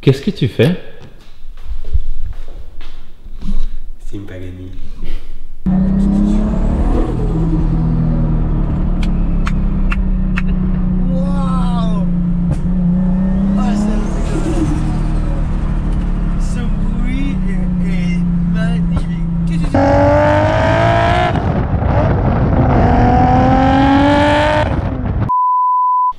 Qu'est-ce que tu fais? C'est une Pagani. Wow! Ah, ce bruit est magnifique. Qu'est-ce que tu...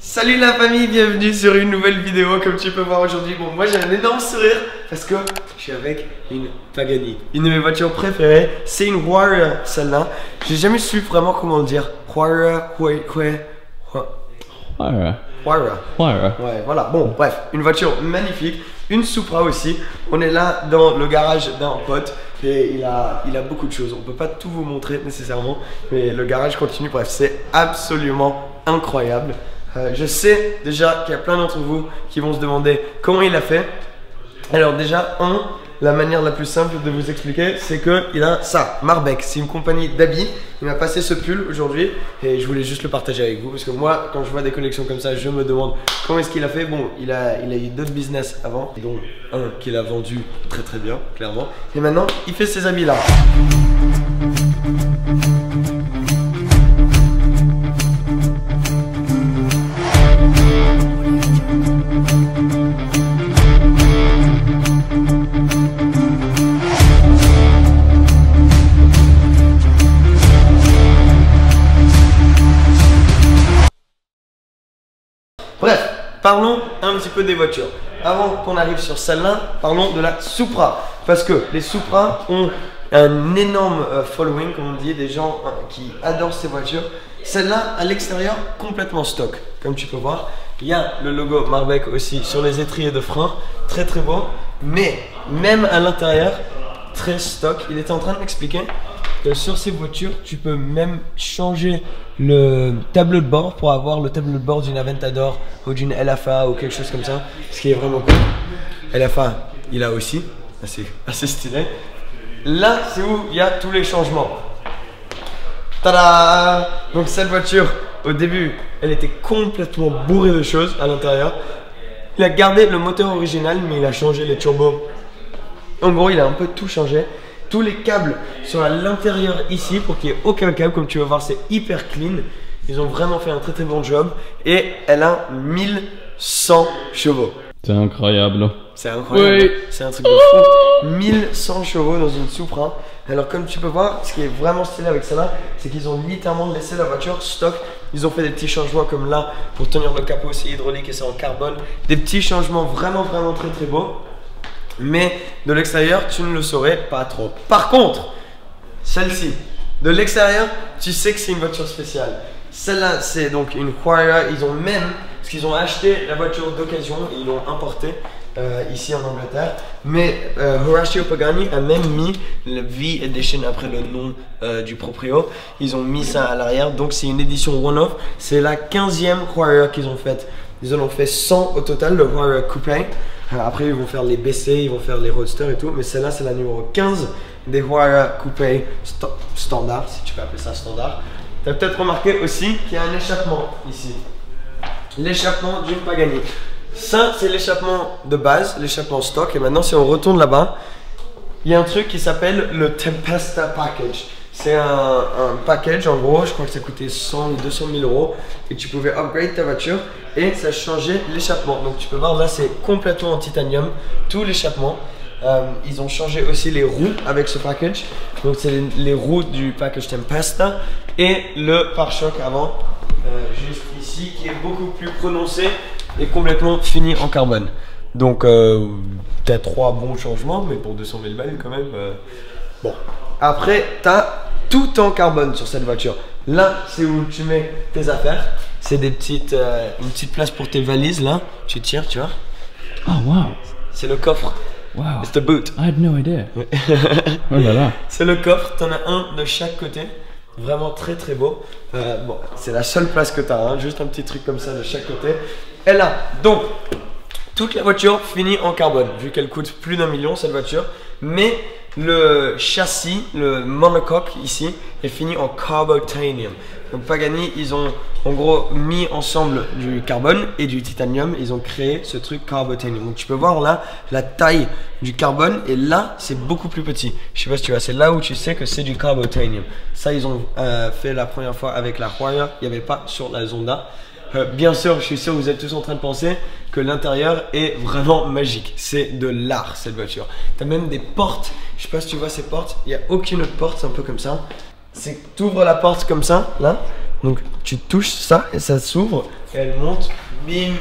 Salut la famille, bienvenue sur une nouvelle vidéo. Comme tu peux voir aujourd'hui, bon, moi j'ai un énorme sourire parce que je suis avec une Pagani, une de mes voitures préférées. C'est une Huayra, celle-là. J'ai jamais su vraiment comment le dire. Huayra. Ouais, voilà. Bon, bref, une voiture magnifique, une Supra aussi. On est là dans le garage d'un pote et il a beaucoup de choses. On peut pas tout vous montrer nécessairement, mais le garage continue. Bref, c'est absolument incroyable. Je sais déjà qu'il y a plein d'entre vous qui vont se demander comment il a fait. Alors déjà, la manière la plus simple de vous expliquer, c'est qu'il a ça, Marbeck, c'est une compagnie d'habits. Il m'a passé ce pull aujourd'hui et je voulais juste le partager avec vous parce que moi, quand je vois des collections comme ça, je me demande comment est-ce qu'il a fait. Bon, il a eu d'autres business avant, dont un qu'il a vendu très très bien, clairement. Et maintenant, il fait ces habits là. Bref, parlons un petit peu des voitures. Avant qu'on arrive sur celle-là, parlons de la Supra. Parce que les Supra ont un énorme following, comme on dit, des gens qui adorent ces voitures. Celle-là, à l'extérieur, complètement stock. Comme tu peux voir, il y a le logo Marbeck aussi sur les étriers de frein. Très très beau. Mais même à l'intérieur, très stock. Il était en train de m'expliquer que sur ces voitures, tu peux même changer le tableau de bord pour avoir le tableau de bord d'une Aventador ou d'une LFA ou quelque chose comme ça, ce qui est vraiment cool. LFA, il a aussi, assez stylé. Là, c'est où il y a tous les changements. Tada! Donc cette voiture, au début, elle était complètement bourrée de choses à l'intérieur. Il a gardé le moteur original, mais il a changé les turbos. En gros, il a un peu tout changé. Tous les câbles sont à l'intérieur ici pour qu'il n'y ait aucun câble. Comme tu vas voir, c'est hyper clean. Ils ont vraiment fait un très très bon job. Et elle a 1100 chevaux. C'est incroyable. C'est incroyable. Oui. C'est un truc de fou. 1100 chevaux dans une Supra. Alors comme tu peux voir, ce qui est vraiment stylé avec celle-là, c'est qu'ils ont littéralement laissé la voiture stock. Ils ont fait des petits changements comme là pour tenir le capot, c'est hydraulique et c'est en carbone. Des petits changements vraiment très très beaux. Mais de l'extérieur, tu ne le saurais pas trop. Par contre, celle-ci, de l'extérieur, tu sais que c'est une voiture spéciale. Celle-là, c'est donc une Huayra. Ils ont même, parce qu'ils ont acheté la voiture d'occasion, ils l'ont importée ici en Angleterre. Mais Horacio Pagani a même mis le V Edition après le nom du proprio. Ils ont mis ça à l'arrière, donc c'est une édition one-off. C'est la 15e Huayra qu'ils ont faite. Ils en ont fait 100 au total, le Huayra Coupé. Après, ils vont faire les BC, ils vont faire les Roadster et tout. Mais celle-là, c'est la numéro 15 des Huayra Coupé standard, si tu peux appeler ça standard. Tu as peut-être remarqué aussi qu'il y a un échappement ici. L'échappement d'une Pagani. Ça, c'est l'échappement de base, l'échappement stock. Et maintenant, si on retourne là-bas, il y a un truc qui s'appelle le Tempesta Package. C'est un package, en gros, je crois que ça coûtait 100 ou 200 000 euros. Et tu pouvais upgrade ta voiture et ça changeait l'échappement. Donc tu peux voir, là, c'est complètement en titanium, tout l'échappement. Ils ont changé aussi les roues avec ce package. Donc c'est les roues du package Tempesta. Et le pare-choc avant, juste ici, qui est beaucoup plus prononcé et complètement fini en carbone. Donc t'as 3 bons changements, mais pour 200 000 balles quand même. Bon, après t'as tout en carbone sur cette voiture. Là, c'est où tu mets tes affaires. C'est des petites, une petite place pour tes valises là. Tu tires, tu vois. Oh wow. C'est le coffre. Wow. It's the boot. I had no idea. Oh là là. C'est le coffre. T'en as un de chaque côté. Vraiment très très beau. Bon, c'est la seule place que t'as. Hein. Juste un petit truc comme ça de chaque côté. Et là, donc, toute la voiture finit en carbone. Vu qu'elle coûte plus d'1 million cette voiture. Mais le châssis, le monocoque ici, est fini en carbotanium. Donc Pagani, ils ont en gros mis ensemble du carbone et du titanium. Ils ont créé ce truc Carbotanium. Donc tu peux voir là la taille du carbone et là c'est beaucoup plus petit. Je sais pas si tu vois, c'est là où tu sais que c'est du Carbotanium. Ça ils ont fait la première fois avec la Huayra, il n'y avait pas sur la Zonda. Bien sûr, je suis sûr que vous êtes tous en train de penser que l'intérieur est vraiment magique. C'est de l'art cette voiture. Tu as même des portes, je sais pas si tu vois ces portes, il n'y a aucune autre porte, c'est un peu comme ça. C'est que tu ouvres la porte comme ça, là, donc tu touches ça et ça s'ouvre et elle monte, bim,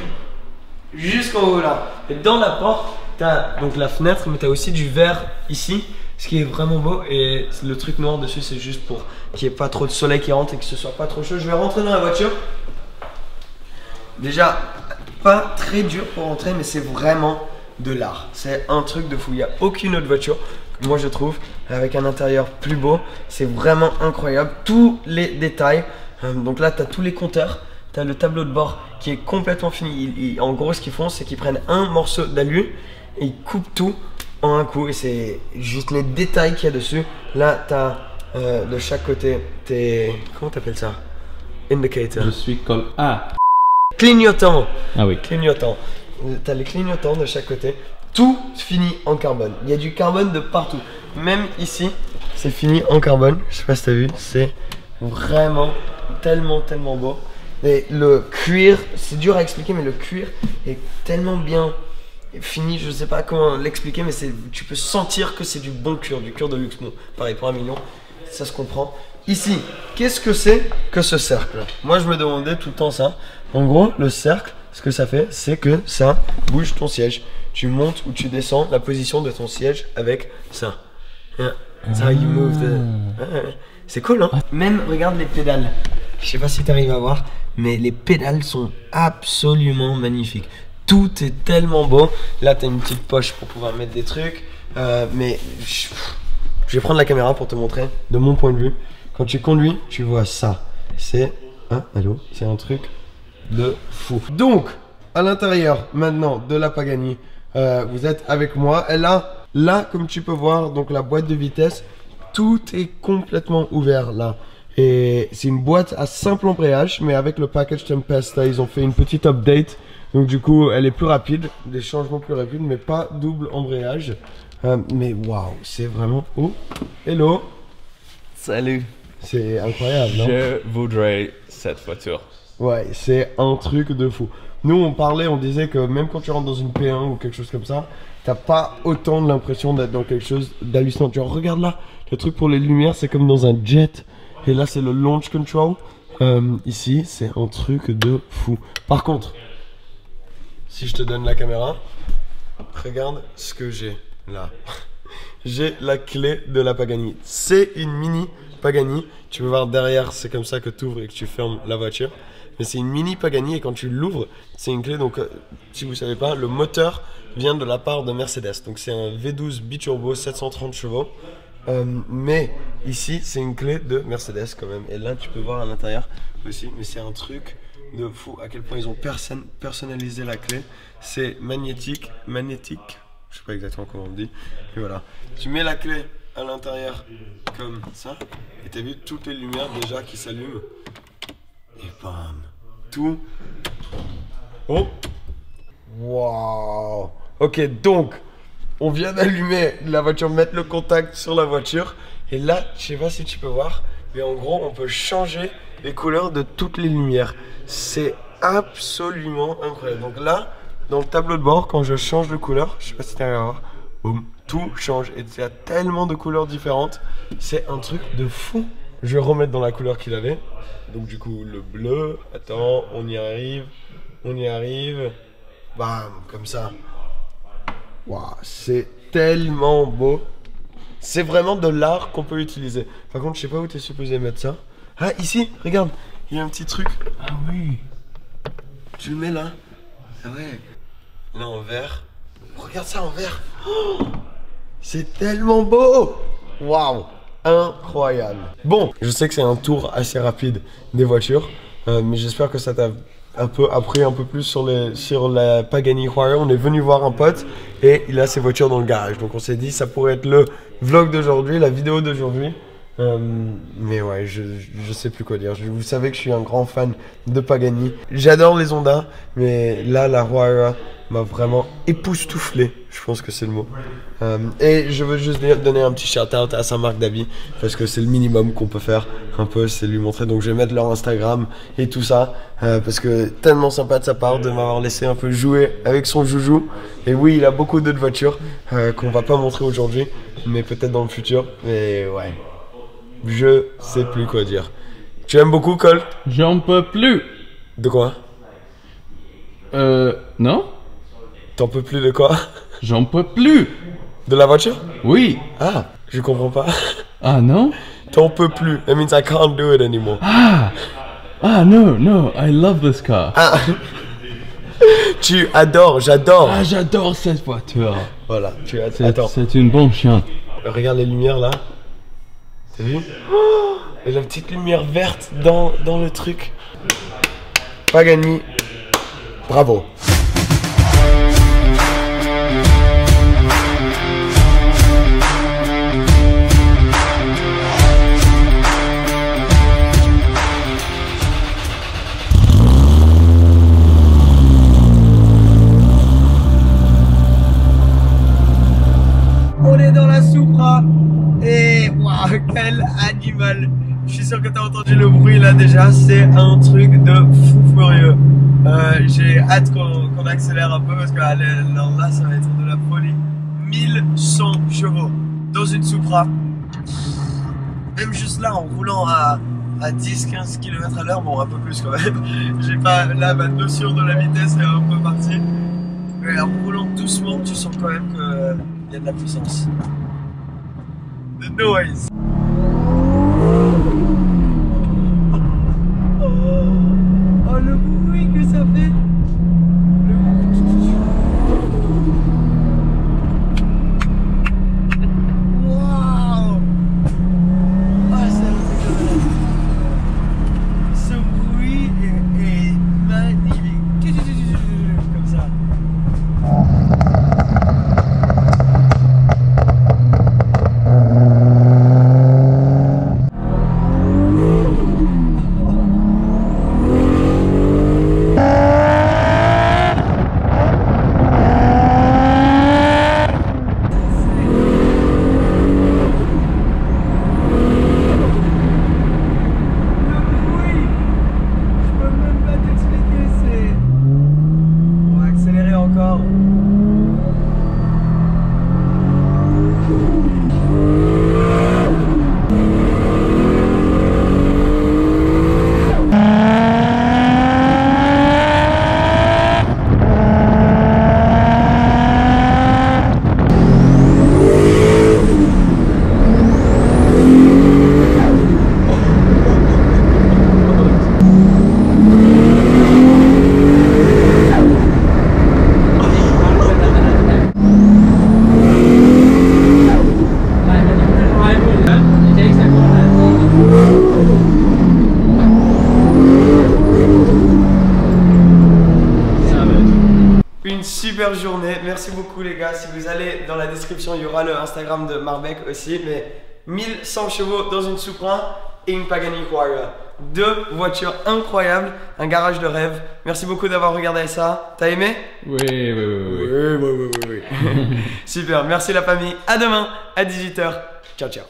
jusqu'en haut là. Et dans la porte, tu as donc la fenêtre, mais tu as aussi du verre ici, ce qui est vraiment beau. Et le truc noir dessus, c'est juste pour qu'il n'y ait pas trop de soleil qui rentre et que ce soit pas trop chaud. Je vais rentrer dans la voiture. Déjà, pas très dur pour rentrer, mais c'est vraiment de l'art. C'est un truc de fou. Il n'y a aucune autre voiture, moi je trouve, avec un intérieur plus beau. C'est vraiment incroyable. Tous les détails. Donc là, tu as tous les compteurs. Tu as le tableau de bord qui est complètement fini. En gros, ce qu'ils font, c'est qu'ils prennent un morceau d'alu et ils coupent tout en un coup. Et c'est juste les détails qu'il y a dessus. Là, tu as de chaque côté tes... Comment t'appelles ça? Indicator. Je suis comme A. Clignotant. Ah oui. Clignotant. Tu as les clignotants de chaque côté. Tout fini en carbone. Il y a du carbone de partout. Même ici, c'est fini en carbone. Je sais pas si tu as vu. C'est vraiment tellement beau. Et le cuir, c'est dur à expliquer, mais le cuir est tellement bien fini. Je sais pas comment l'expliquer, mais tu peux sentir que c'est du bon cuir, du cuir de luxe. Bon, pareil pour 1 million, ça se comprend. Ici, qu'est-ce que c'est que ce cercle? Moi, je me demandais tout le temps ça. En gros, le cercle, ce que ça fait, c'est que ça bouge ton siège. Tu montes ou tu descends la position de ton siège avec ça. That's how you move the... C'est cool, hein? Même, regarde les pédales. Je sais pas si tu arrives à voir, mais les pédales sont absolument magnifiques. Tout est tellement beau. Là, tu as une petite poche pour pouvoir mettre des trucs. Mais je vais prendre la caméra pour te montrer de mon point de vue. Quand tu conduis, tu vois ça. C'est c'est un truc de fou. Donc, à l'intérieur maintenant de la Pagani, vous êtes avec moi. Elle a là, comme tu peux voir, donc la boîte de vitesse. Tout est complètement ouvert là. Et c'est une boîte à simple embrayage, mais avec le package Tempesta, ils ont fait une petite update. Donc du coup, elle est plus rapide, des changements plus rapides, mais pas double embrayage. Mais waouh, c'est vraiment... Oh, hello. Salut. C'est incroyable, non? Je voudrais cette voiture. Ouais, c'est un truc de fou. Nous, on disait que même quand tu rentres dans une P1 ou quelque chose comme ça, t'as pas autant de l'impression d'être dans quelque chose d'hallucinant. Tu vois, regarde là, le truc pour les lumières, c'est comme dans un jet. Et là, c'est le launch control. Ici, c'est un truc de fou. Par contre, si je te donne la caméra, regarde ce que j'ai là. J'ai la clé de la Pagani. C'est une mini Pagani. Tu peux voir derrière, c'est comme ça que tu ouvres et que tu fermes la voiture. Mais c'est une mini Pagani et quand tu l'ouvres, c'est une clé. Donc, si vous ne savez pas, le moteur vient de la part de Mercedes. Donc, c'est un V12 biturbo 730 chevaux. Mais ici, c'est une clé de Mercedes quand même. Et là, tu peux voir à l'intérieur aussi. Mais c'est un truc de fou à quel point ils ont personnalisé la clé. C'est magnétique. Je sais pas exactement comment on dit. Et voilà. Tu mets la clé à l'intérieur comme ça. Et tu as vu toutes les lumières déjà qui s'allument. Et bam. Tout. Oh. Waouh. Ok, donc, on vient d'allumer la voiture, mettre le contact sur la voiture. Et là, je sais pas si tu peux voir, mais en gros, on peut changer les couleurs de toutes les lumières. C'est absolument incroyable. Donc là, dans le tableau de bord, quand je change de couleur, je sais pas si tu arrives à voir, boum, tout change. Et il y a tellement de couleurs différentes. C'est un truc de fou. Je vais remettre dans la couleur qu'il avait. Donc du coup, le bleu. Attends, on y arrive. Bam, comme ça. Waouh, c'est tellement beau. C'est vraiment de l'art qu'on peut utiliser. Par contre, je sais pas où tu es supposé mettre ça. Ah, ici, regarde, il y a un petit truc. Ah oui. Tu le mets là. Ah ouais. Là en vert. Regarde ça en vert. Oh, c'est tellement beau. Waouh, incroyable. Bon, je sais que c'est un tour assez rapide des voitures, mais j'espère que ça t'a un peu appris un peu plus sur la Pagani Huayra. On est venu voir un pote et il a ses voitures dans le garage. Donc on s'est dit ça pourrait être le vlog d'aujourd'hui, la vidéo d'aujourd'hui. Mais ouais, je sais plus quoi dire. Vous savez que je suis un grand fan de Pagani. J'adore les Honda, mais là, la Huayra m'a vraiment époustouflé. Je pense que c'est le mot. Et je veux juste donner un petit shout-out à Saint-Marc d'Aby, parce que c'est le minimum qu'on peut faire. Un peu, c'est lui montrer. Donc je vais mettre leur Instagram et tout ça, parce que tellement sympa de sa part de m'avoir laissé un peu jouer avec son joujou. Et oui, il a beaucoup d'autres voitures qu'on va pas montrer aujourd'hui, mais peut-être dans le futur. Mais ouais. Je sais plus quoi dire. Tu aimes beaucoup, Colt? J'en peux plus. De quoi? Non? T'en peux plus de quoi? J'en peux plus. De la voiture? Oui. Ah, je comprends pas. Ah non? T'en peux plus. That means I can't do it anymore. Ah no, I love this car. Ah. Tu adores, j'adore. Ah, j'adore cette voiture. Voilà, attends. C'est une bonne chien. Regarde les lumières là. T'as vu? Oh, et la petite lumière verte dans le truc. Pagani. Bravo. On est dans la Supra et waouh, quel animal! Je suis sûr que t'as entendu le bruit là déjà, c'est un truc de fou furieux. J'ai hâte qu'on accélère un peu parce que là ça va être de la folie. 1100 chevaux dans une Supra. Même juste là en roulant à 10-15 km à l'heure, bon un peu plus quand même. J'ai pas là ma notion de la vitesse est un peu partie. Mais en roulant doucement, tu sens quand même qu'il y a de la puissance. The noise. Oh le bruit que ça fait. Waouh. Ah ça ce bruit est magnifique. Comme ça. Super journée, merci beaucoup les gars. Si vous allez dans la description, il y aura le Instagram de Marbek aussi. Mais 1100 chevaux dans une Supra et une Pagani Huayra. Deux voitures incroyables, un garage de rêve. Merci beaucoup d'avoir regardé ça. T'as aimé? Oui. Oui. Super, merci la famille. À demain à 18h. Ciao ciao.